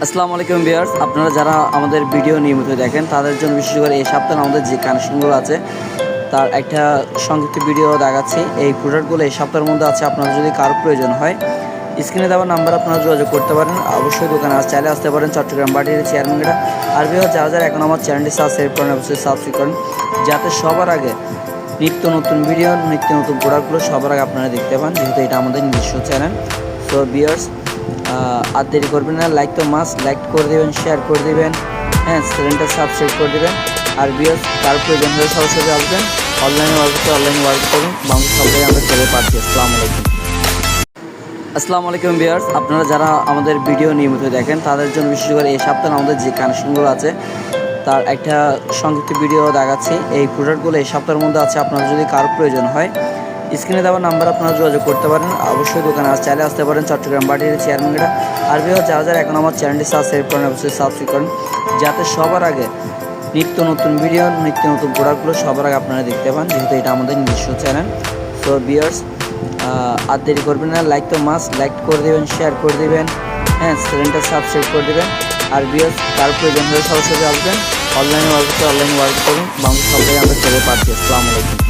আসসালামু আলাইকুম ভিউয়ার্স, আপনারা যারা আমাদের ভিডিও নিয়মিত দেখেন তাদের জন্য বিশেষ করে এই সপ্তাহে আমাদের যে কানেকশনগুলো আছে তার একটা সংক্ষিপ্ত ভিডিও দেখাচ্ছি। এই প্রোডাক্টগুলো এই সপ্তাহের মধ্যে আছে। আপনার যদি কারো প্রয়োজন হয় স্ক্রিনে দেওয়া নাম্বার আপনারা যোগাযোগ করতে পারেন। অবশ্যই দোকানে চাইলে আসতে পারেন, চট্টগ্রাম বাটির চেয়ারম্যানগেটা। আর ভিউয়ার্স, যারা যারা এখন আমার চ্যানেলটি সাবস্ক্রাইব করেন অবশ্যই সাবস্ক্রাইব করেন, যাতে সবার আগে নিত্য নতুন ভিডিও নিত্য নতুন প্রোডাক্টগুলো সবার আগে আপনারা দেখতে পান, যেহেতু এটা আমাদের নিজস্ব চ্যানেল। সো ভিউয়ার্স, আর দেরি করবেন না, লাইক তো মাস্ট লাইক করে দেবেন, শেয়ার করে দেবেন, হ্যাঁ চ্যানেলটা সাবস্ক্রাইব করে দেবেন। আর ভিউয়ার্স, কার প্রয়োজন হলে সরাসরি আসবেন, অনলাইনে ওয়ার্ক করুন, বাংলা সবাই আমরা চলে পাচ্ছি। আসসালামু আলাইকুম ভিউয়ার্স, আপনারা যারা আমাদের ভিডিও নিয়মিত দেখেন তাদের জন্য বিশেষ করে এই সপ্তাহে আমাদের যে কানেকশনগুলো আছে তার একটা সংক্ষিপ্ত ভিডিও দেখাচ্ছি। এই প্রোডাক্টগুলো এই সপ্তাহের মধ্যে আছে। আপনার যদি কারো প্রয়োজন হয় স্ক্রিনে দেওয়া নাম্বার আপনারা যোগাযোগ করতে পারেন। অবশ্যই দোকানে চাইলে আসতে পারেন, চট্টগ্রাম বাটির চেয়ারম্যানগেটা। আর ভিউয়ার্স, যারা যারা এখন আমার চ্যানেলটি সাবস্ক্রাইব করেন অবশ্যই সাবস্ক্রাইব করেন, যাতে সবার আগে নিত্য নতুন ভিডিও নিত্য নতুন প্রোডাক্টগুলো সবার আগে আপনারা দেখতে পান, যেহেতু এটা আমাদের নিজস্ব চ্যানেল। সো ভিউয়ার্স, আর দেরি করবেন না, লাইক তো মাস্ট লাইক করে দেবেন, শেয়ার করে দেবেন, হ্যাঁ চ্যানেলটা সাবস্ক্রাইব করে দেবেন। আর ভিউয়ার্স, কার প্রয়োজন হলে সরাসরি আসবেন, অনলাইনে ওয়ার্ক করুন, বাংলা সবাই আমরা চলে পাচ্ছি। আসসালামু আলাইকুম।